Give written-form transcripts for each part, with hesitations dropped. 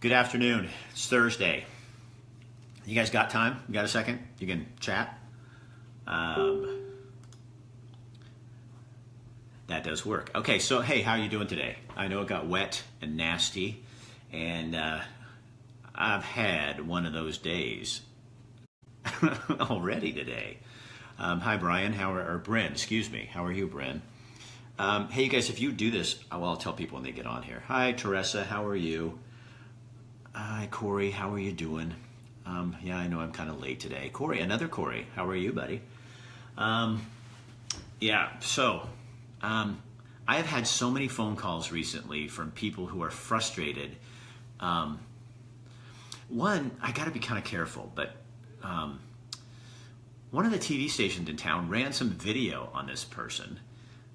Good afternoon. It's Thursday. You guys got time? You got a second? You can chat? That does work. Okay, so hey, how are you doing today? I know it got wet and nasty, and I've had one of those days already today. Hi, Brian. Or Bryn, excuse me. How are you, Bryn? Hey, you guys, if you do this, I'll tell people when they get on here. Hi, Teresa. How are you? Hi, Corey. How are you doing? Yeah, I know I'm kind of late today. Corey, another Corey. How are you, buddy? I have had so many phone calls recently from people who are frustrated. One, I got to be kind of careful, but one of the TV stations in town ran some video on this person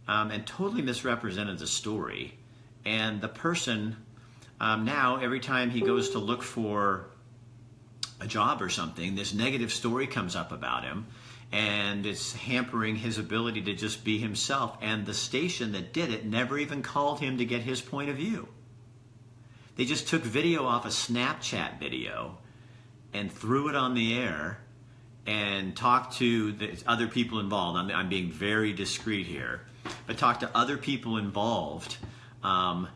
and totally misrepresented the story. And the person, now every time he goes to look for a job or something, this negative story comes up about him, and it's hampering his ability to just be himself. And the station that did it never even called him to get his point of view. They just took video off a Snapchat video and threw it on the air and talked to the other people involved. I'm being very discreet here, but talked to other people involved and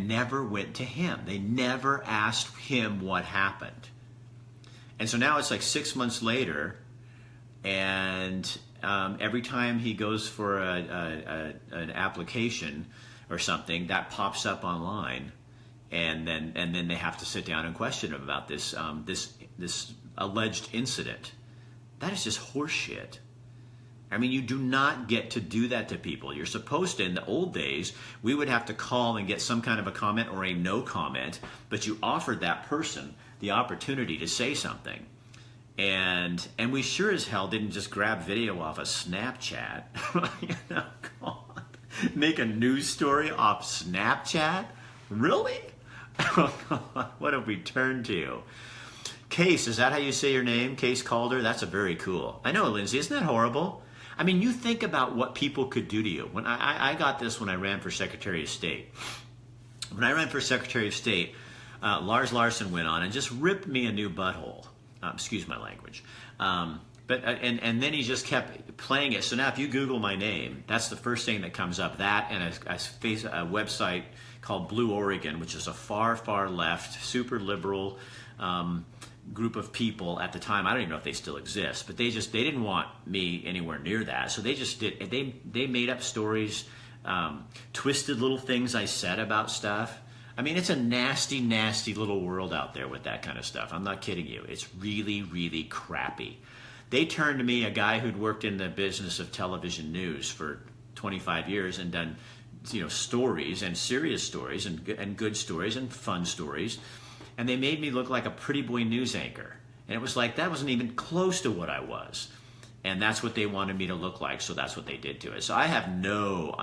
never went to him. They never asked him what happened. And so now it's like 6 months later, and every time he goes for an application or something, that pops up online, and then they have to sit down and question him about this alleged incident. That is just horseshit. I mean, you do not get to do that to people. You're supposed to, in the old days, we would have to call and get some kind of a comment or a no comment, but you offered that person the opportunity to say something. And we sure as hell didn't just grab video off a Snapchat. God. Make a news story off Snapchat? Really? What have we turned to? Case, is that how you say your name? Case Calder? That's a very cool. I know, Lindsay, isn't that horrible? I mean, you think about what people could do to you. When I got this when I ran for Secretary of State. When I ran for Secretary of State, Lars Larson went on and just ripped me a new butthole. Excuse my language. But then he just kept playing it. So now if you Google my name, that's the first thing that comes up. That and a website called Blue Oregon, which is a far, far left, super liberal group of people at the time. I don't even know if they still exist, but they didn't want me anywhere near that. So they made up stories, twisted little things I said about stuff. I mean, it's a nasty, nasty little world out there with that kind of stuff. I'm not kidding you. It's really, really crappy. They turned to me, a guy who'd worked in the business of television news for 25 years and done, stories and serious stories and good stories and fun stories. And they made me look like a pretty boy news anchor. And it was like, that wasn't even close to what I was. And that's what they wanted me to look like, so that's what they did to it. So I have no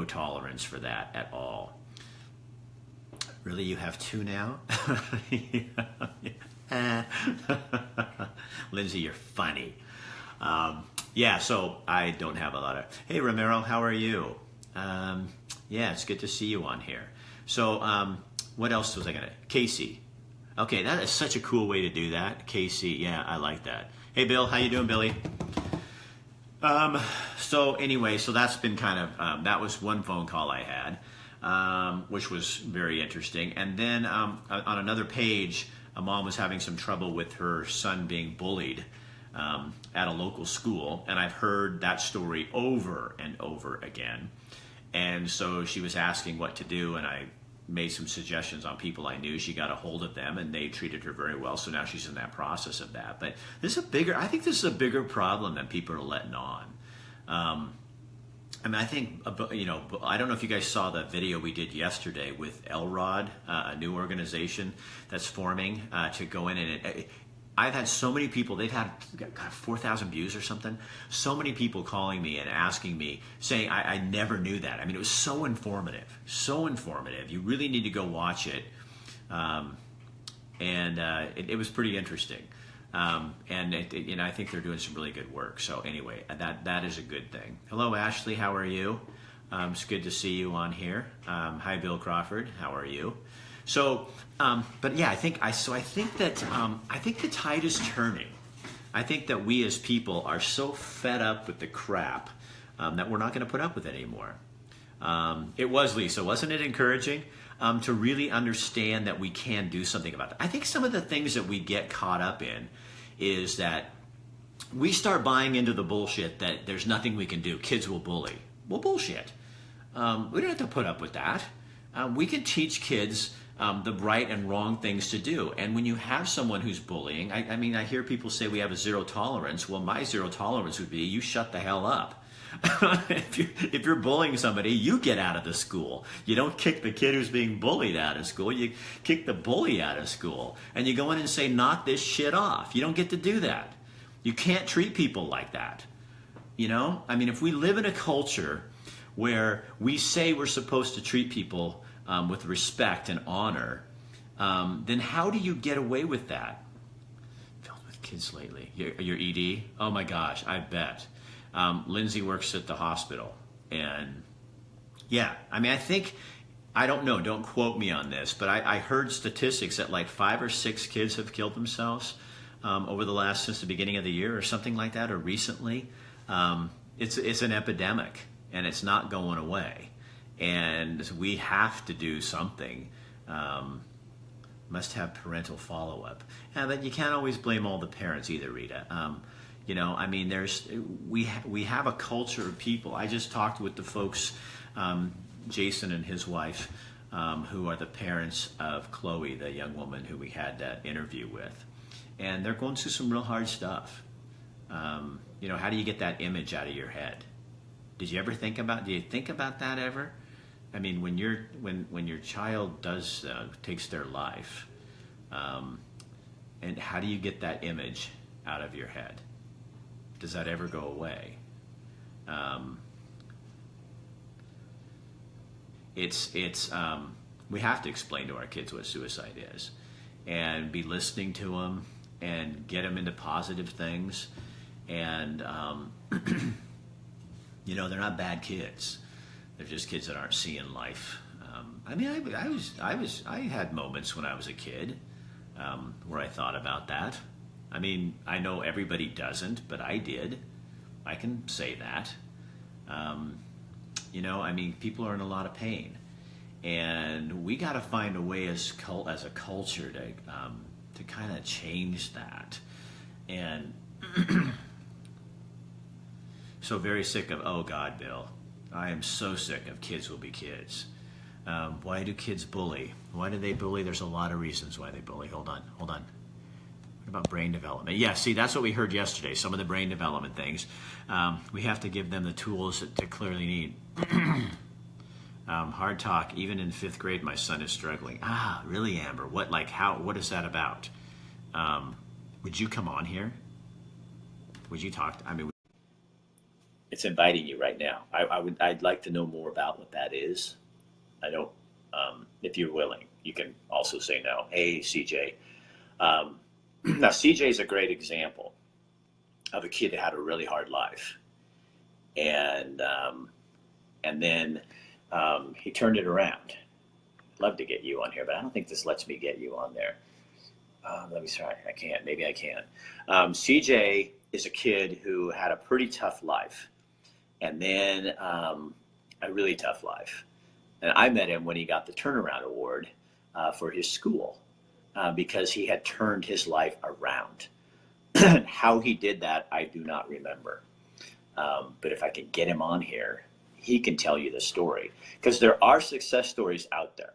tolerance for that at all. Really, you have two now? Lindsay, you're funny. So I don't have a lot of... Hey, Romero, how are you? It's good to see you on here. So what else was I going to... Casey. Okay, that is such a cool way to do that. Casey, yeah, I like that. Hey, Bill, how you doing, Billy? So that's been kind of... that was one phone call I had, which was very interesting. And then on another page, a mom was having some trouble with her son being bullied at a local school. And I've heard that story over and over again. And so she was asking what to do, and I made some suggestions on people I knew. She got a hold of them, and they treated her very well. So now she's in that process of that. But I think this is a bigger problem than people are letting on. I think, I don't know if you guys saw the video we did yesterday with Elrod, a new organization that's forming to go in and I've had so many people, they've had 4,000 views or something. So many people calling me and asking me, saying, I never knew that. I mean, it was so informative, so informative. You really need to go watch it. It was pretty interesting. I think they're doing some really good work. So anyway, that is a good thing. Hello, Ashley. How are you? It's good to see you on here. Hi, Bill Crawford. How are you? So, but yeah, I think that the tide is turning. I think that we as people are so fed up with the crap that we're not going to put up with it anymore. It was, Lisa, wasn't it encouraging to really understand that we can do something about it? I think some of the things that we get caught up in is that we start buying into the bullshit that there's nothing we can do. Kids will bully. Well, bullshit. We don't have to put up with that. We can teach kids the right and wrong things to do. And when you have someone who's bullying, I mean, I hear people say we have a zero tolerance. Well, my zero tolerance would be you shut the hell up. If you're bullying somebody, you get out of the school. You don't kick the kid who's being bullied out of school. You kick the bully out of school. And you go in and say, knock this shit off. You don't get to do that. You can't treat people like that. You know? I mean, if we live in a culture where we say we're supposed to treat people with respect and honor, then how do you get away with that? Filled with kids lately. Your ED? Oh my gosh, I bet. Lindsay works at the hospital. And yeah, I mean, I don't know, don't quote me on this, but I heard statistics that like 5 or 6 kids have killed themselves since the beginning of the year or something like that, or recently. It's an epidemic and it's not going away. And we have to do something. Must have parental follow-up. Yeah, but you can't always blame all the parents either, Rita. You know, I mean, we have a culture of people. I just talked with the folks, Jason and his wife, who are the parents of Chloe, the young woman who we had that interview with. And they're going through some real hard stuff. You know, how do you get that image out of your head? Do you think about that ever? I mean, when your child takes their life, and how do you get that image out of your head? Does that ever go away? We have to explain to our kids what suicide is, and be listening to them, and get them into positive things, and you know, they're not bad kids. They're just kids that aren't seeing life. I mean, I had moments when I was a kid where I thought about that. I mean, I know everybody doesn't, but I did. I can say that. You know, I mean, people are in a lot of pain, and we got to find a way as a culture to kind of change that. And so very sick of, oh God, Bill, I am so sick of kids will be kids. Why do kids bully? Why do they bully? There's a lot of reasons why they bully. Hold on. What about brain development? Yeah, see, that's what we heard yesterday, some of the brain development things. We have to give them the tools that they clearly need. Hard talk, even in 5th grade, my son is struggling. Ah, really, Amber? What is that about? Would you come on here? Would you talk? It's inviting you right now. I'd like to know more about what that is. I don't, if you're willing, you can also say no. Hey, CJ. Now, CJ is a great example of a kid that had a really hard life. And then he turned it around. Love to get you on here, but I don't think this lets me get you on there. Let me try. I can't. Maybe I can. CJ is a kid who had a pretty tough life. And then a really tough life. And I met him when he got the Turnaround Award for his school because he had turned his life around. How he did that, I do not remember. But if I can get him on here, he can tell you the story. Because there are success stories out there.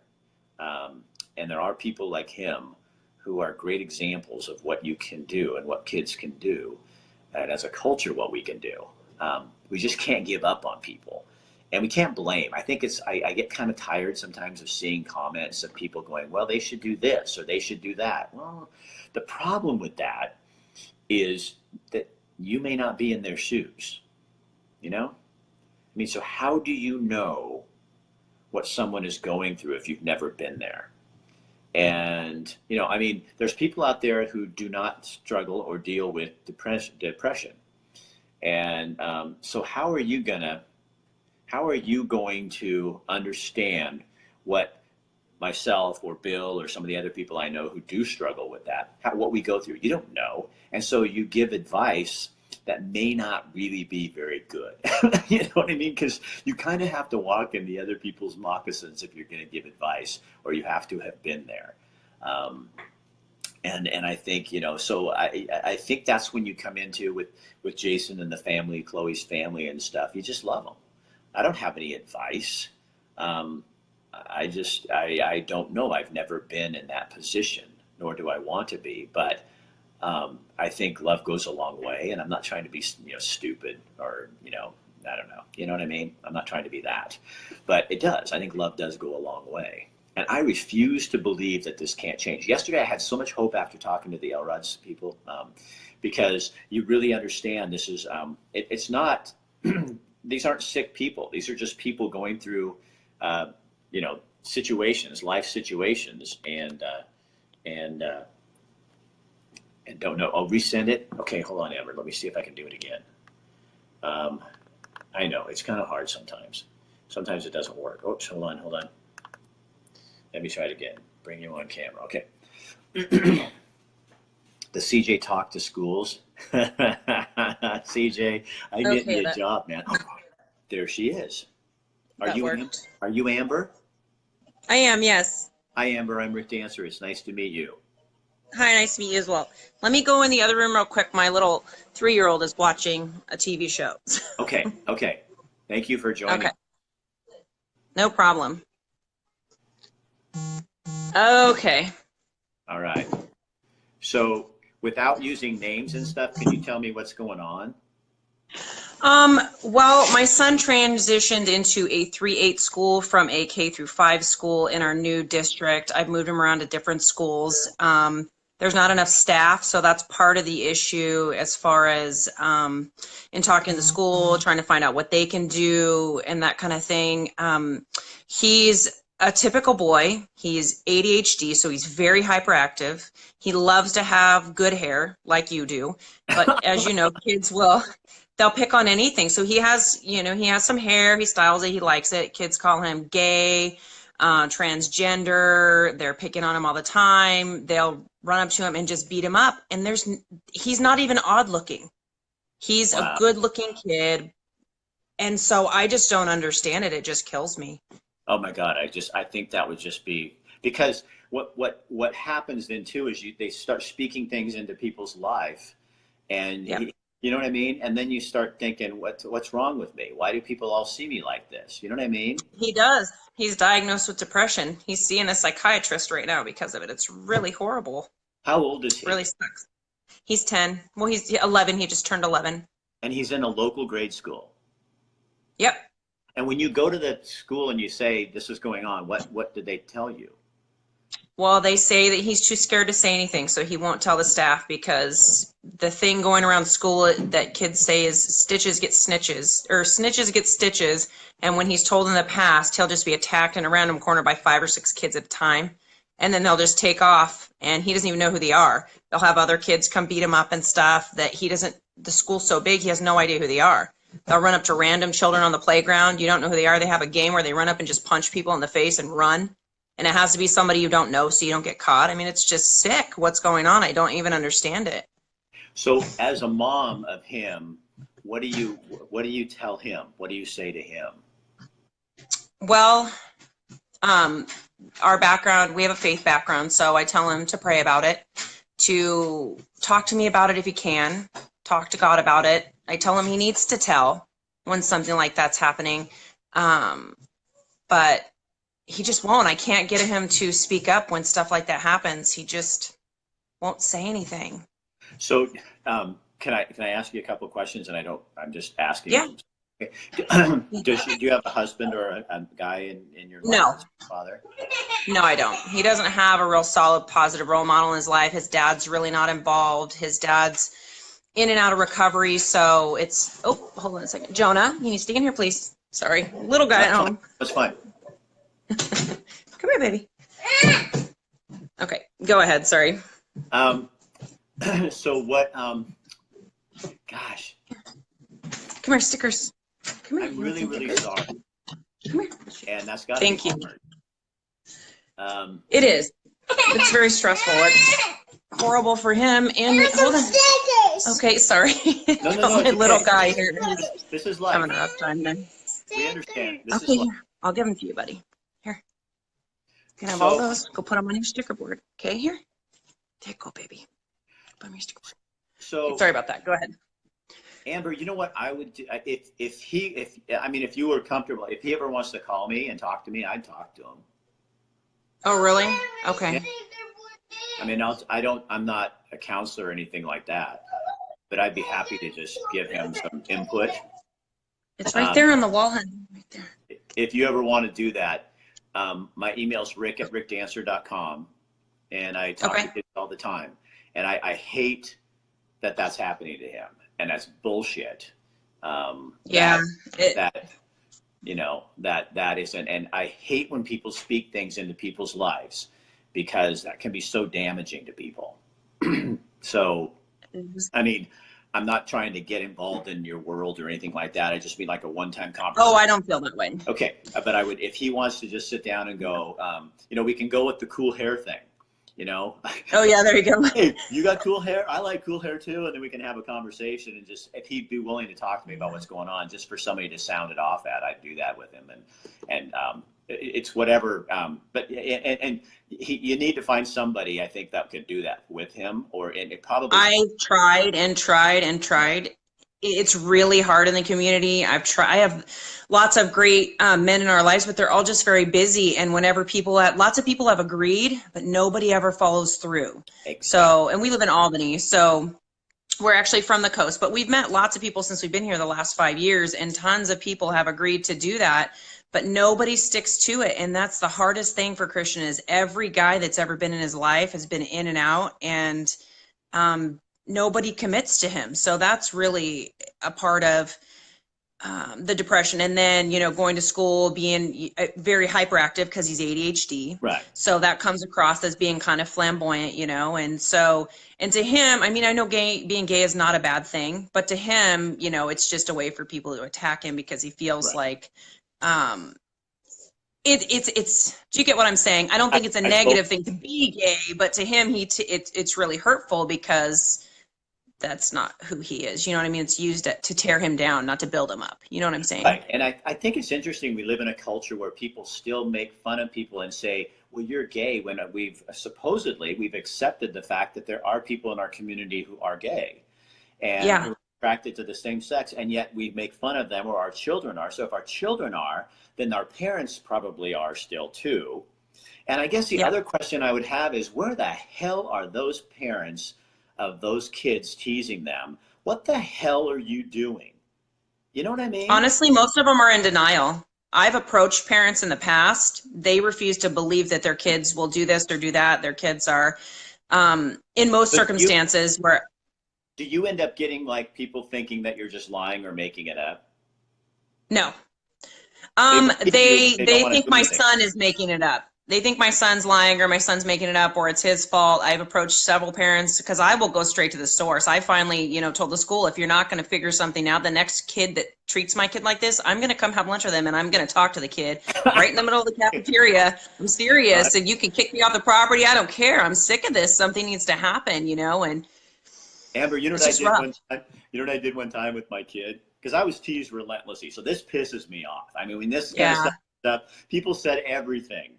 And there are people like him who are great examples of what you can do and what kids can do. And as a culture, what we can do. We just can't give up on people. And we can't blame. I think I get kind of tired sometimes of seeing comments of people going, well, they should do this or they should do that. Well, the problem with that is that you may not be in their shoes, you know? I mean, so how do you know what someone is going through if you've never been there? And, you know, I mean, there's people out there who do not struggle or deal with depression. And so how are you gonna how are you going to understand what myself or Bill or some of the other people I know who do struggle with that, what we go through? You don't know. And so you give advice that may not really be very good. You know what I mean? Because you kind of have to walk in the other people's moccasins if you're going to give advice, or you have to have been there. And I think, you know, so I think that's when you come into with Jason and the family, Chloe's family and stuff. You just love them. I don't have any advice. I don't know. I've never been in that position, nor do I want to be. But I think love goes a long way, and I'm not trying to be, you know, stupid or, you know, I don't know. You know what I mean? I'm not trying to be that, but it does. I think love does go a long way. And I refuse to believe that this can't change. Yesterday, I had so much hope after talking to the Elrod's people, because you really understand this is, it's not, these aren't sick people. These are just people going through, you know, situations, life situations, and don't know. I'll resend it. Okay, hold on, Amber. Let me see if I can do it again. I know it's kind of hard sometimes. Sometimes it doesn't work. Oops, hold on. Let me try it again. Bring you on camera. Okay. The CJ talk to schools. CJ, I'm getting you a job, man. Oh, there she is. Are you Amber? I am, yes. Hi, Amber. I'm Rick Dancer. It's nice to meet you. Hi, nice to meet you as well. Let me go in the other room real quick. My little 3-year-old is watching a TV show. Okay. Thank you for joining. Okay. No problem. Okay. All right. So without using names and stuff, can you tell me what's going on? Well, my son transitioned into a 3-8 school from a K-5 school in our new district. I've moved him around to different schools. There's not enough staff, so that's part of the issue as far as in talking to the school, trying to find out what they can do and that kind of thing. He's a typical boy. He's ADHD, so he's very hyperactive. He loves to have good hair like you do, but as you know, kids they'll pick on anything. So he has, you know, he has some hair, he styles it, he likes it. Kids call him gay, transgender. They're picking on him all the time. They'll run up to him and just beat him up. And he's not even odd looking. He's a good looking kid. And so I just don't understand it. It just kills me. Oh my God. I think that would just be, because what happens then too is they start speaking things into people's life, and you know what I mean? And then you start thinking, what's wrong with me? Why do people all see me like this? You know what I mean? He does. He's diagnosed with depression. He's seeing a psychiatrist right now because of it. It's really horrible. How old is he? Really sucks. He's 10. Well, he's 11. He just turned 11. And he's in a local grade school. Yep. And when you go to the school and you say this is going on, what did they tell you? Well, they say that he's too scared to say anything, so he won't tell the staff, because the thing going around school that kids say is stitches get snitches, or snitches get stitches, and when he's told in the past, he'll just be attacked in a random corner by 5 or 6 kids at a time, and then they'll just take off, and he doesn't even know who they are. They'll have other kids come beat him up and stuff that the school's so big, he has no idea who they are. They'll run up to random children on the playground. You don't know who they are. They have a game where they run up and just punch people in the face and run. And it has to be somebody you don't know so you don't get caught. I mean, it's just sick. What's going on? I don't even understand it. So as a mom of him, what do you tell him? What do you say to him? Well, our background, we have a faith background, so I tell him to pray about it, to talk to me about it if he can, talk to God about it. I tell him he needs to tell when something like that's happening. But he just won't. I can't get him to speak up when stuff like that happens. He just won't say anything. So can I ask you a couple of questions? And I'm just asking. Yeah. Okay. Do you have a husband or a guy in your life? No. Father? No, I don't. He doesn't have a real solid, positive role model in his life. His dad's really not involved. His dad's in and out of recovery. So it's, oh, hold on a second. Jonah, you need to stay in here, please. Sorry. Little guy at home. That's fine. Come here, baby. Okay, go ahead. Sorry. So what, gosh. Come here, stickers. Come here. I'm really, really sorry. Come here. And that's got to Thank be you. hard. It is. It's very stressful. It's horrible for him. And hold on. Okay, sorry. No, My it's little okay. guy here. This is life. Having a rough time there. We understand. This Okay, is life. here. I'll give them to you, buddy. Here. You can have all those. Go put them on your sticker board. Okay, here. There you go, baby. Put them on your sticker board. So sorry about that. Go ahead. Amber, you know what I would do if you were comfortable, if he ever wants to call me and talk to me, I'd talk to him. Oh, really? Okay. Yeah. I mean, I'm not a counselor or anything like that, but I'd be happy to just give him some input. It's right there on the wall, honey. Right there. If you ever want to do that, my email's rick@rickdancer.com, and I talk to kids all the time. And I hate that that's happening to him, and that's bullshit. That isn't, and I hate when people speak things into people's lives, because that can be so damaging to people. So, I mean, I'm not trying to get involved in your world or anything like that. I just mean like a one-time conversation. Oh, I don't feel that way. Okay, but I would, if he wants to just sit down and go, we can go with the cool hair thing. Oh yeah, there you go. Hey, you got cool hair? I like cool hair too. And then we can have a conversation, and just, if he'd be willing to talk to me about what's going on, just for somebody to sound it off at, I'd do that with him. And it's whatever. You need to find somebody, I think, that could do that with him, I've tried and tried and tried. It's really hard in the community. I have lots of great men in our lives, but they're all just very busy. And whenever lots of people have agreed, but nobody ever follows through. Exactly. So, and we live in Albany, so we're actually from the coast, but we've met lots of people since we've been here the last 5 years, and tons of people have agreed to do that, but nobody sticks to it. And that's the hardest thing for Christian, is every guy that's ever been in his life has been in and out, and nobody commits to him. So that's really a part of the depression. And then, going to school, being very hyperactive because he's ADHD. Right. So that comes across as being kind of flamboyant, and so, and to him, I mean, I know being gay is not a bad thing, but to him, it's just a way for people to attack him, because he feels like, it's, do you get what I'm saying? I don't think it's a negative thing to be gay, but to him, it's really hurtful, because that's not who he is. You know what I mean? It's used to tear him down, not to build him up. You know what I'm saying? Right. And I think it's interesting. We live in a culture where people still make fun of people and say, well, you're gay, when we've accepted the fact that there are people in our community who are gay and who are attracted to the same sex, and yet we make fun of them, or our children are. So if our children are, then our parents probably are still too. And I guess the other question I would have is, where the hell are those parents of those kids teasing them? What the hell are you doing? You know what I mean? Honestly, most of them are in denial. I've approached parents in the past. They refuse to believe that their kids will do this or do that. Their kids are, in most circumstances, where. Do you end up getting like people thinking that you're just lying or making it up? No. They think my son is making it up. They think my son's lying, or my son's making it up, or it's his fault. I've approached several parents, because I will go straight to the source. I finally, told the school, if you're not going to figure something out, the next kid that treats my kid like this, I'm going to come have lunch with them, and I'm going to talk to the kid right in the middle of the cafeteria. I'm serious, and you can kick me off the property. I don't care. I'm sick of this. Something needs to happen, and Amber, you know what I did one time? You know what I did one time with my kid? Because I was teased relentlessly. So this pisses me off. I mean, when this kind of stuff, people said everything,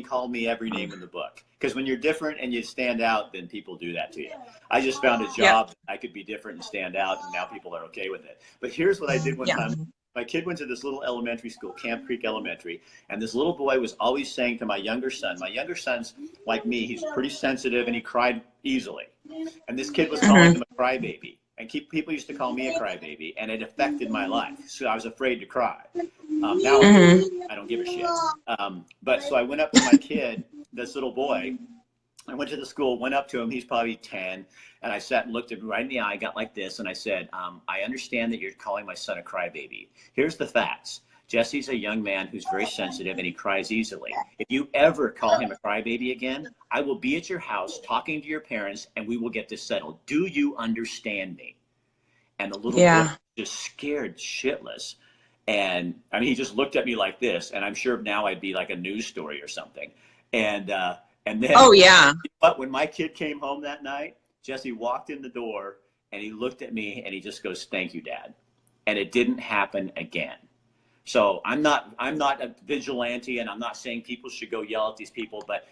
called me every name in the book. Because when you're different and you stand out, then people do that to you. I just found a job that I could be different and stand out, and now people are okay with it. But here's what I did one time. My kid went to this little elementary school, Camp Creek Elementary, and this little boy was always saying to my younger son's like me, he's pretty sensitive and he cried easily. And this kid was calling him a crybaby. And people used to call me a crybaby, and it affected my life. So I was afraid to cry. Now I don't give a shit. But so I went up to my kid, this little boy. I went to the school, went up to him. He's probably 10. And I sat and looked at him right in the eye, got like this. And I said, I understand that you're calling my son a crybaby. Here's the facts. Jesse's a young man who's very sensitive, and he cries easily. If you ever call him a crybaby again, I will be at your house talking to your parents, and we will get this settled. Do you understand me? And the little boy was just scared shitless. And I mean, he just looked at me like this, and I'm sure now I'd be like a news story or something. And then, Oh yeah. but when my kid came home that night, Jesse walked in the door and he looked at me and he just goes, "Thank you, Dad." And it didn't happen again. So I'm not a vigilante, and I'm not saying people should go yell at these people, but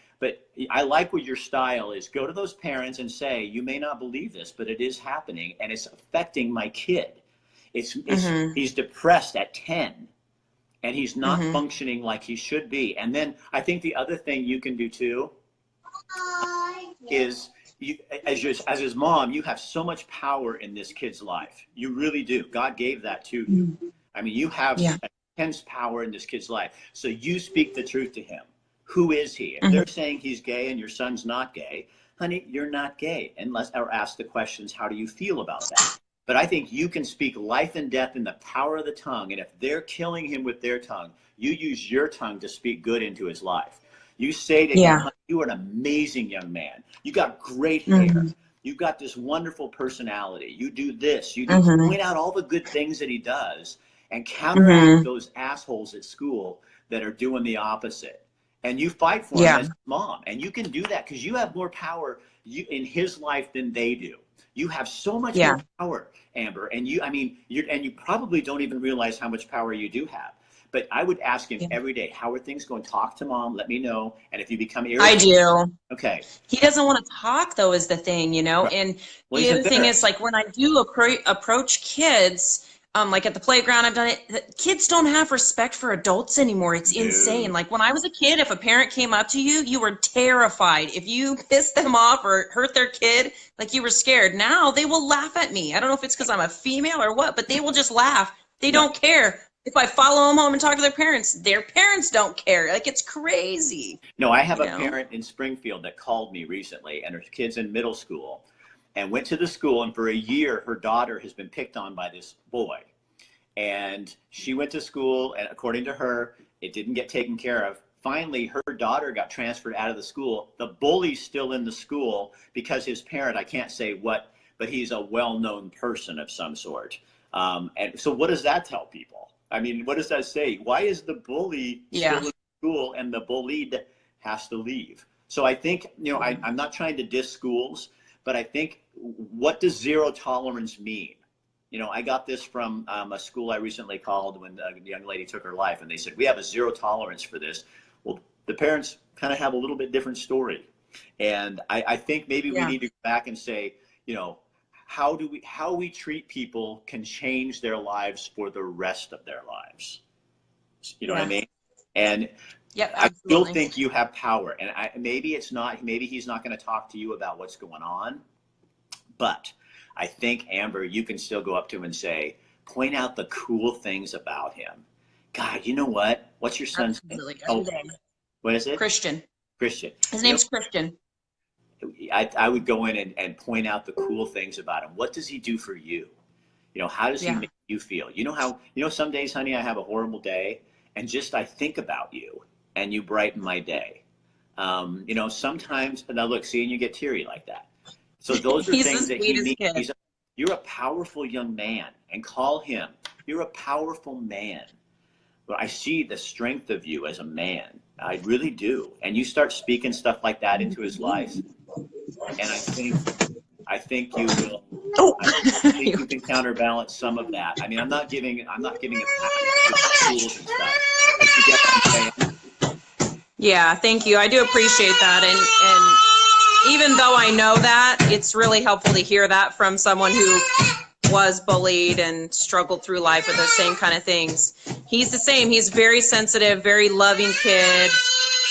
I like what your style is. Go to those parents and say, "You may not believe this, but it is happening, and it's affecting my kid. He's depressed at 10, and he's not functioning like he should be." And then I think the other thing you can do too is, as his mom, you have so much power in this kid's life. You really do. God gave that to you. I mean, you have intense power in this kid's life. So you speak the truth to him. Who is he? If they're saying he's gay and your son's not gay, honey, you're not gay. Or ask the questions, how do you feel about that? But I think you can speak life and death in the power of the tongue. And if they're killing him with their tongue, you use your tongue to speak good into his life. You say to him, "You are an amazing young man. You got great hair. You've got this wonderful personality. You do this. You do point out all the good things that he does and counteract those assholes at school that are doing the opposite." And you fight for him as mom. And you can do that because you have more power in his life than they do. You have so much more power, Amber. And you probably don't even realize how much power you do have. But I would ask him every day, "How are things going? Talk to mom. Let me know. And if you become irritated." I do. Okay. He doesn't want to talk, though, is the thing, you know? Right. And the other thing is, like, when I do approach kids, like at the playground, I've done it. Kids don't have respect for adults anymore. It's insane. Like when I was a kid, if a parent came up to you, you were terrified. If you pissed them off or hurt their kid, like you were scared. Now they will laugh at me. I don't know if it's because I'm a female or what, but they will just laugh. They don't care. If I follow them home and talk to their parents don't care. Like, it's crazy. No, I have a parent in Springfield that called me recently, and her kid's in middle school, and went to the school, and for a year, her daughter has been picked on by this boy. And she went to school, and according to her, it didn't get taken care of. Finally, her daughter got transferred out of the school. The bully's still in the school because his parent, I can't say what, but he's a well-known person of some sort. And so what does that tell people? I mean, what does that say? Why is the bully still in school and the bullied has to leave? So I think, I'm not trying to diss schools, but I think, what does zero tolerance mean? I got this from a school I recently called when a young lady took her life, and they said, "We have a zero tolerance for this." Well, the parents kind of have a little bit different story. And I think maybe we need to go back and say, how we treat people can change their lives for the rest of their lives. You know what I mean? And I still think you have power. And maybe he's not going to talk to you about what's going on. But I think, Amber, you can still go up to him and say, point out the cool things about him. God, you know what? What's your son's name? Oh, what is it? Christian. Christian. His name's Christian. I would go in and point out the cool things about him. What does he do for you? How does he make you feel? Some days, honey, I have a horrible day, and just I think about you, and you brighten my day. Sometimes, now look, seeing you get teary like that. So those are things that he needs. You're a powerful young man, and call him. You're a powerful man. But I see the strength of you as a man. I really do. And you start speaking stuff like that into his life. And I think you will. I think you can counterbalance some of that. I mean, I'm not giving a package of tools and stuff. But you get what I'm saying? Yeah, thank you. I do appreciate that. And even though I know that, it's really helpful to hear that from someone who was bullied and struggled through life with those same kind of things. He's the same. He's very sensitive, very loving kid,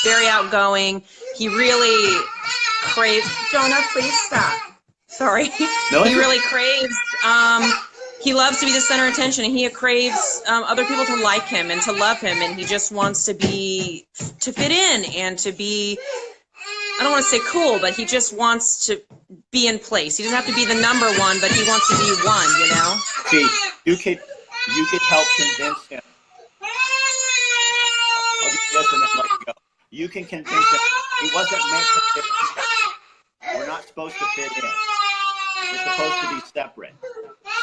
very outgoing. He really craves. Jonah, please stop. Sorry. No, he really craves. He loves to be the center of attention, and he craves other people to like him and to love him, and he just wants to fit in and to be. I don't want to say cool, but he just wants to be in place. He doesn't have to be the number one, but he wants to be one, See, you could help convince him. I'll do this and then let you go. You can convince him he wasn't meant to fit in. We're not supposed to fit in. We're supposed to be separate.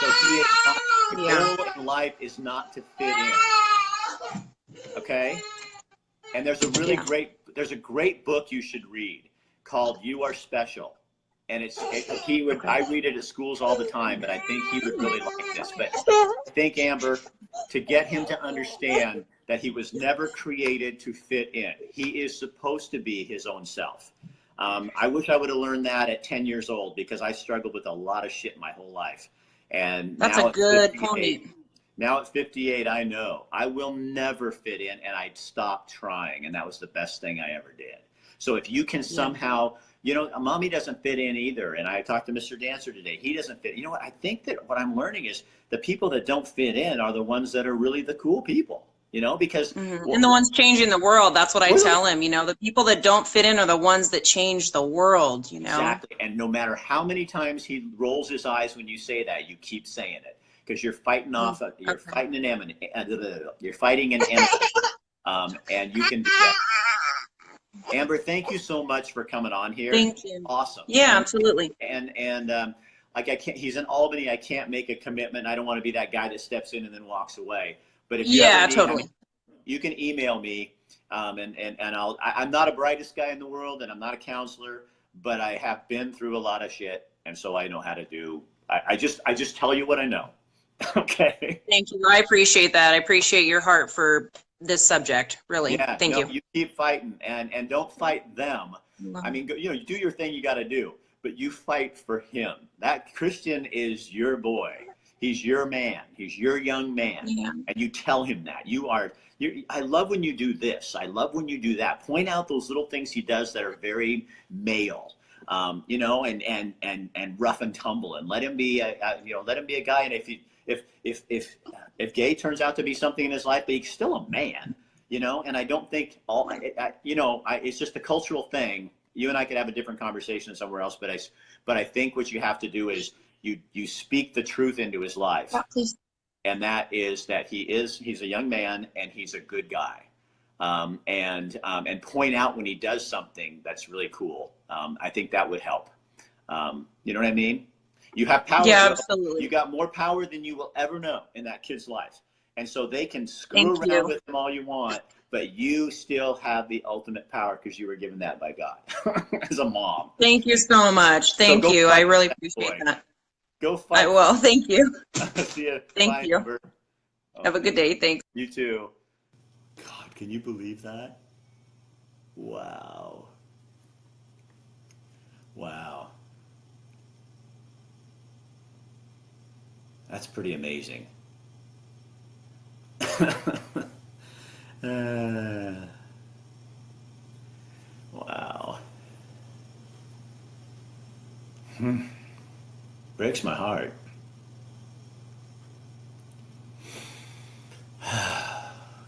So he is not, the Yeah. goal in life is not to fit in. Okay? And there's a really Yeah. there's a great book you should read called You Are Special. And Okay. I read it at schools all the time, but I think he would really like this. But I think, Amber, to get him to understand that he was never created to fit in. He is supposed to be his own self. I wish I would have learned that at 10 years old, because I struggled with a lot of shit my whole life. And That's a now at good 58, point. I know I will never fit in, and I stopped trying. And that was the best thing I ever did. So if you can Yeah. somehow, mommy doesn't fit in either. And I talked to Mr. Dancer today. He doesn't fit. You know what? I think that what I'm learning is the people that don't fit in are the ones that are really the cool people, because And the ones changing the world, that's what I tell him. The people that don't fit in are the ones that change the world, Exactly. And no matter how many times he rolls his eyes when you say that, you keep saying it, because you're fighting off, you're Okay. fighting an enemy, you're fighting an enemy, and you can do that. Amber, thank you so much for coming on here. Thank you. Awesome. Yeah, absolutely. And like, I can't. He's in Albany. I can't make a commitment. I don't want to be that guy that steps in and then walks away. But if you Yeah, ever need, totally. you can email me, and I'm not the brightest guy in the world, and I'm not a counselor, but I have been through a lot of shit, and so I know how to do. I just tell you what I know. Okay. Thank you. I appreciate that. I appreciate your heart for this subject. Really. Yeah. Thank you. You keep fighting, and don't fight them. I mean, you do your thing. You got to do, but you fight for him. That Christian is your boy. He's your man. He's your young man. Yeah. And you tell him that I love when you do this. I love when you do that. Point out those little things he does that are very male, and rough and tumble, and let him be a guy. And if gay turns out to be something in his life, but he's still a man, and I don't think it's just a cultural thing. You and I could have a different conversation somewhere else, but I think what you have to do is you speak the truth into his life. Yeah, please. And that is that he's a young man, and he's a good guy. And point out when he does something that's really cool. I think that would help. You know what I mean? You have power. Yeah, absolutely. You got more power than you will ever know in that kid's life. And so they can screw around with him all you want, but you still have the ultimate power, because you were given that by God as a mom. Thank you so much. Thank you. I really appreciate that. Go fight. I will. Thank you. See you. Thank Bye, you. Amber. Have a good day. Thanks. You too. God, can you believe that? Wow. Wow. That's pretty amazing. Wow. Breaks my heart.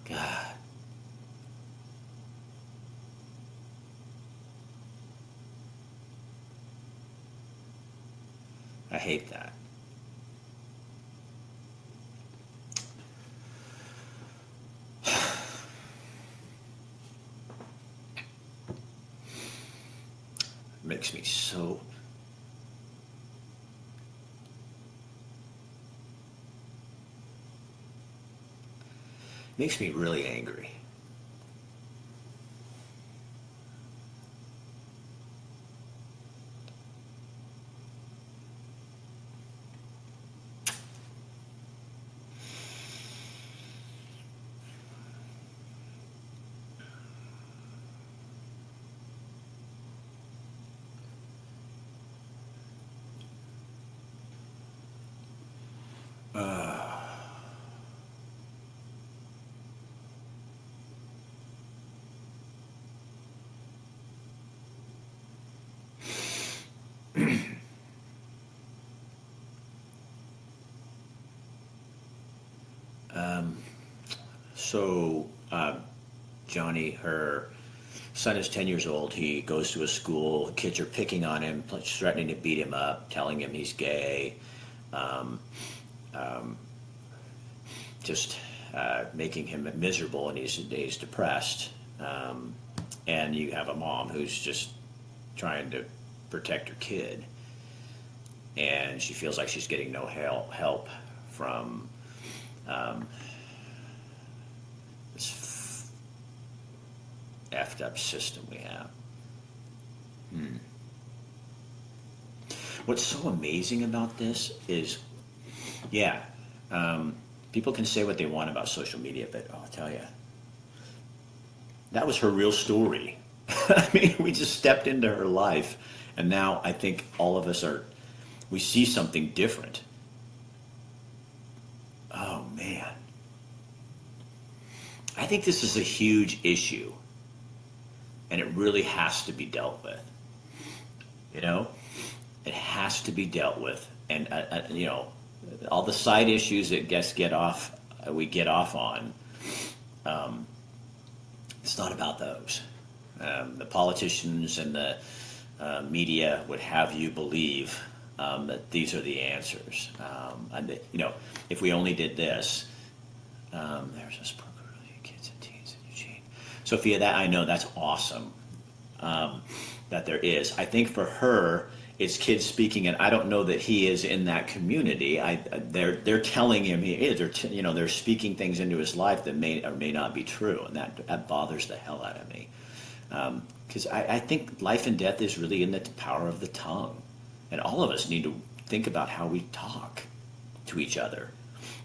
God. I hate that. Makes me so... Makes me really angry. So, Johnny, her son is 10 years old. He goes to a school. Kids are picking on him, threatening to beat him up, telling him he's gay, just making him miserable, and he's depressed. And you have a mom who's just trying to protect her kid. and she feels like she's getting no help from this effed up system we have. What's so amazing about this is, people can say what they want about social media, but I'll tell you, that was her real story. I mean, we just stepped into her life, and now I think all of us we see something different. Oh, man. I think this is a huge issue, and it really has to be dealt with. You know? It has to be dealt with. And, all the side issues that we get off on, it's not about those. The politicians and the media would have you believe that these are the answers. If we only did this, there's this program for kids and teens in Eugene. Sophia, that I know, that's awesome that there is. I think for her, it's kids speaking, and I don't know that he is in that community. They're telling him he is. They're speaking things into his life that may or may not be true, and that bothers the hell out of me. Because I think life and death is really in the power of the tongue, and all of us need to think about how we talk to each other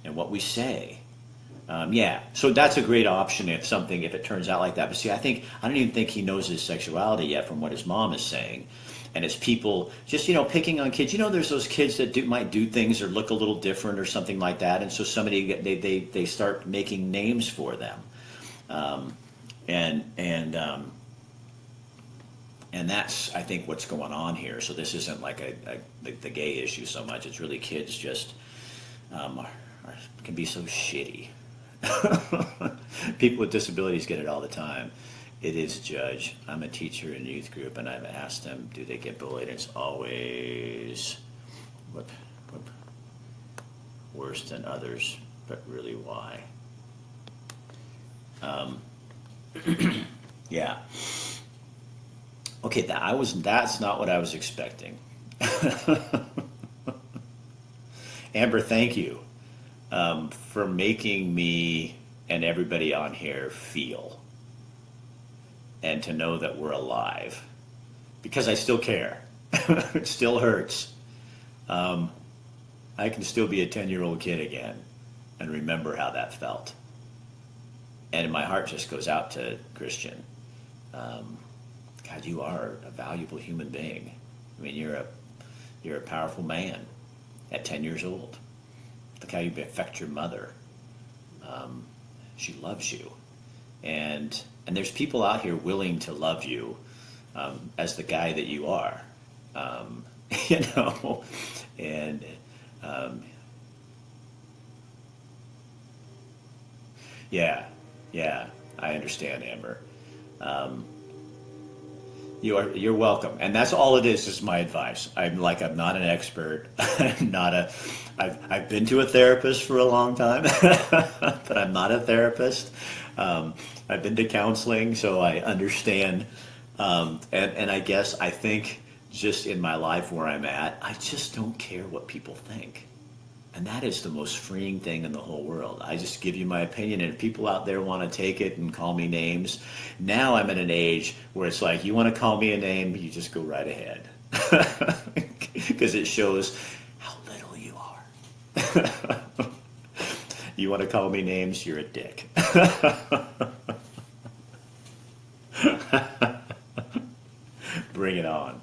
and what we say. So that's a great option if it turns out like that. But see, I don't even think he knows his sexuality yet from what his mom is saying. And it's people just, picking on kids. There's those kids that might do things or look a little different or something like that. And so they start making names for them. And that's, I think, what's going on here. So this isn't like the gay issue so much. It's really kids just can be so shitty. People with disabilities get it all the time. It is, Judge. I'm a teacher in youth group, and I've asked them, do they get bullied? It's always worse than others, but really why? Yeah. Okay, that's not what I was expecting. Amber, thank you for making me and everybody on here feel, and to know that we're alive, because I still care. It still hurts. I can still be a 10-year-old kid again and remember how that felt. And my heart just goes out to Christian. God, you are a valuable human being. I mean, you're a powerful man at 10 years old. Look how you affect your mother. She loves you. And there's people out here willing to love you as the guy that you are. And yeah, I understand, Amber. You're welcome, and that's all it is my advice. I'm not an expert. I've been to a therapist for a long time, but I'm not a therapist. I've been to counseling, so I understand. And I think just in my life where I'm at, I just don't care what people think. And that is the most freeing thing in the whole world. I just give you my opinion, and if people out there want to take it and call me names, now I'm at an age where it's like, you want to call me a name, you just go right ahead. Because it shows how little you are. You want to call me names, you're a dick. Bring it on.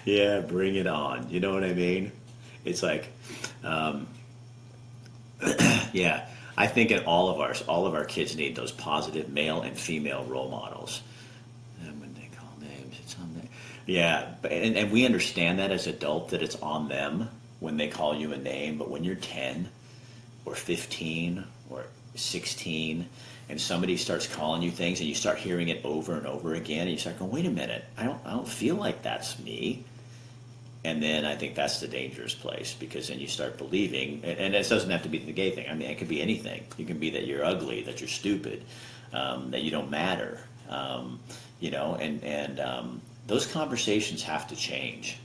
Yeah, bring it on. You know what I mean? It's like, yeah, I think in all of our kids need those positive male and female role models. And when they call names, it's on there. Yeah, and we understand that as adults, that it's on them when they call you a name. But when you're 10 or 15 or 16 and somebody starts calling you things and you start hearing it over and over again, and you start going, wait a minute, I don't feel like that's me. And then I think that's the dangerous place, because then you start believing, and it doesn't have to be the gay thing. I mean, it could be anything. You can be that you're ugly, that you're stupid, that you don't matter, those conversations have to change.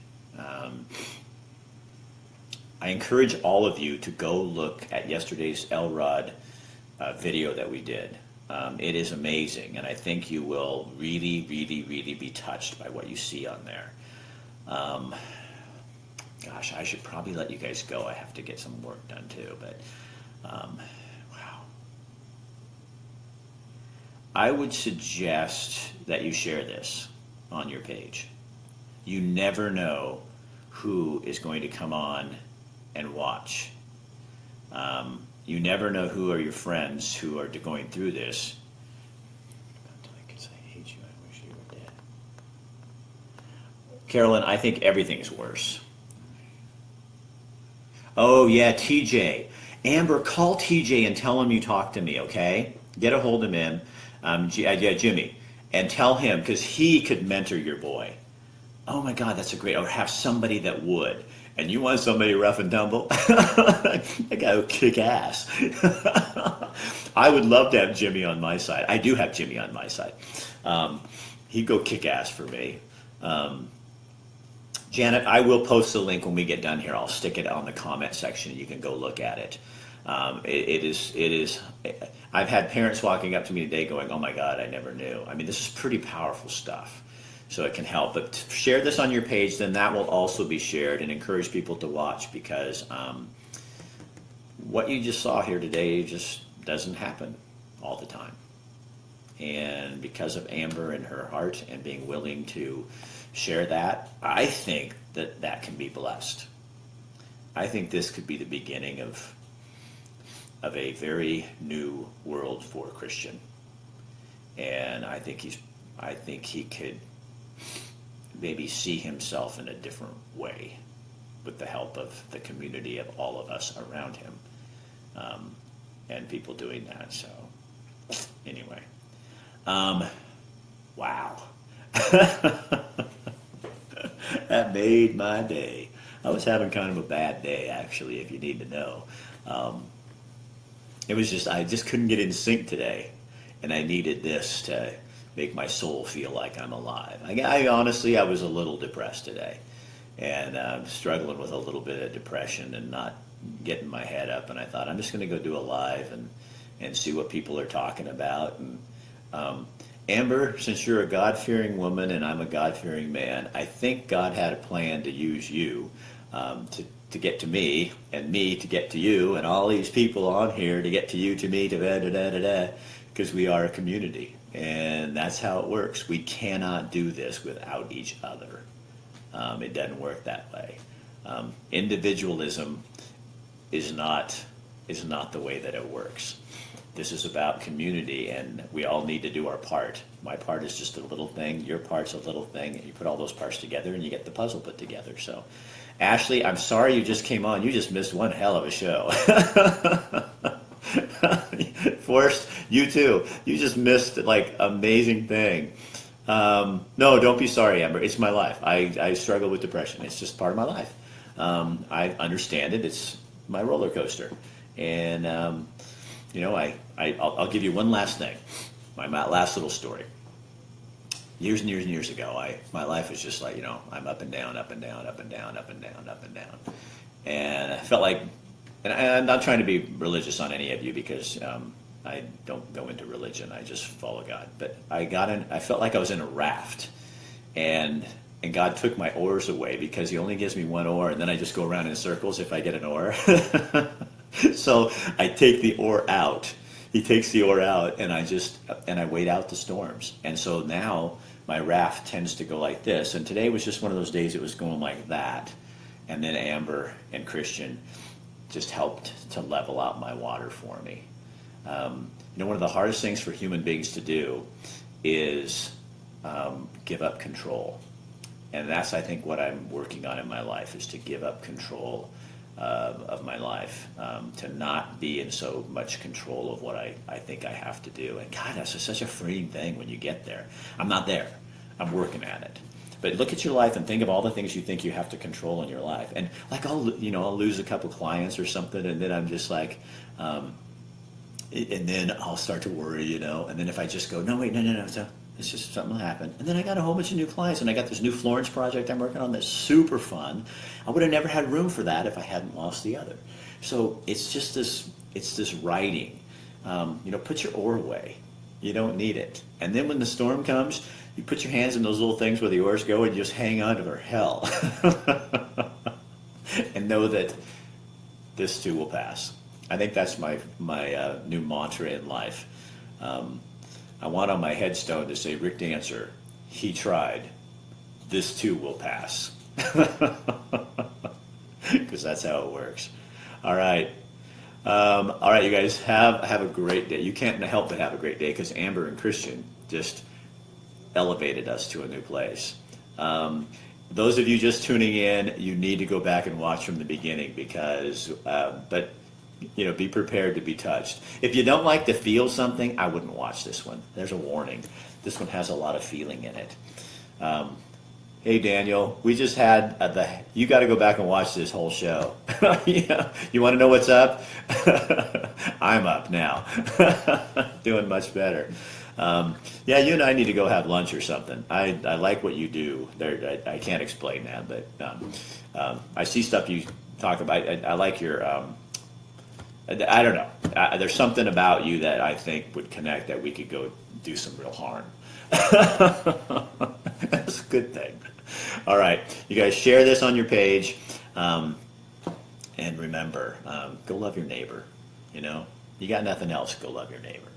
I encourage all of you to go look at yesterday's Elrod video that we did. It is amazing, and I think you will really, really, really be touched by what you see on there. Gosh, I should probably let you guys go. I have to get some work done too, but wow. I would suggest that you share this on your page. You never know who is going to come on and watch. You never know who are your friends who are going through this. I hate you, I wish you were dead. Carolyn, I think everything's worse. Oh yeah, TJ. Amber, call TJ and tell him you talked to me, okay? Get a hold of him, yeah, Jimmy, and tell him, because he could mentor your boy. Oh my God, that's a great, or have somebody that would. And you want somebody rough and tumble? That guy would kick ass. I would love to have Jimmy on my side. I do have Jimmy on my side. He'd go kick ass for me. Janet, I will post the link when we get done here. I'll stick it on the comment section. You can go look at it. It is. I've had parents walking up to me today going, "Oh my God, I never knew." I mean, this is pretty powerful stuff. So it can help. But share this on your page, then that will also be shared, and encourage people to watch, because what you just saw here today just doesn't happen all the time. And because of Amber and her heart and being willing to share that, I think that that can be blessed. I think this could be the beginning of a very new world for a Christian. And I think he could maybe see himself in a different way with the help of the community of all of us around him, and people doing that. So anyway, wow. That made my day. I was having kind of a bad day, actually, if you need to know. It was I just couldn't get in sync today, and I needed this to make my soul feel like I'm alive. I honestly, I was a little depressed today, and struggling with a little bit of depression and not getting my head up. And I thought, I'm just going to go do a live and see what people are talking about. And Amber, since you're a God-fearing woman and I'm a God-fearing man, I think God had a plan to use you to get to me, and me to get to you, and all these people on here to get to you, to me, to da-da-da-da-da, because we are a community. And that's how it works. We cannot do this without each other. It doesn't work that way. Individualism is not the way that it works. This is about community, and we all need to do our part. My part is just a little thing. Your part's a little thing. And you put all those parts together, and you get the puzzle put together. So, Ashley, I'm sorry you just came on. You just missed one hell of a show. Forrest, you too. You just missed amazing thing. No, don't be sorry, Amber. It's my life. I struggle with depression. It's just part of my life. I understand it. It's my roller coaster. And I'll give you one last thing. My last little story. Years and years and years ago, my life was just I'm up and down, up and down, up and down, up and down, up and down. And I felt like, and I'm not trying to be religious on any of you, because I don't go into religion. I just follow God. But I felt like I was in a raft, and God took my oars away, because he only gives me one oar, and then I just go around in circles if I get an oar. So I take the oar out. He takes the oar out, and I wait out the storms. And so now my raft tends to go like this. And today was just one of those days it was going like that. And then Amber and Christian just helped to level out my water for me. One of the hardest things for human beings to do is give up control. And that's, I think, what I'm working on in my life, is to give up control of my life, to not be in so much control of what I think I have to do. And God, that's such a freeing thing when you get there. I'm not there. I'm working at it. But look at your life and think of all the things you think you have to control in your life. And I'll lose a couple clients or something, and then I'm just and then I'll start to worry, and then if I just go, no, wait, no, so It's just something will happen. And then I got a whole bunch of new clients, and I got this new Florence project I'm working on that's super fun. I would have never had room for that if I hadn't lost the other. So it's just this writing. Put your oar away. You don't need it. And then when the storm comes, you put your hands in those little things where the oars go and just hang on to their hell. And know that this too will pass. I think that's my new mantra in life. I want on my headstone to say, Rick Dancer, he tried. This too will pass. Because that's how it works. All right. All right, you guys, have a great day. You can't help but have a great day because Amber and Christian just elevated us to a new place. Those of you just tuning in, you need to go back and watch from the beginning because, be prepared to be touched. If you don't like to feel something, I wouldn't watch this one. There's a warning. This one has a lot of feeling in it. Hey, Daniel, we just had you got to go back and watch this whole show. Yeah. You want to know what's up? I'm up now. Doing much better. You and I need to go have lunch or something. I like what you do. I can't explain that, but I see stuff you talk about. I like your, I don't know. There's something about you that I think would connect that we could go do some real harm. That's a good thing. All right. You guys share this on your page. And remember, go love your neighbor. You got nothing else, go love your neighbor.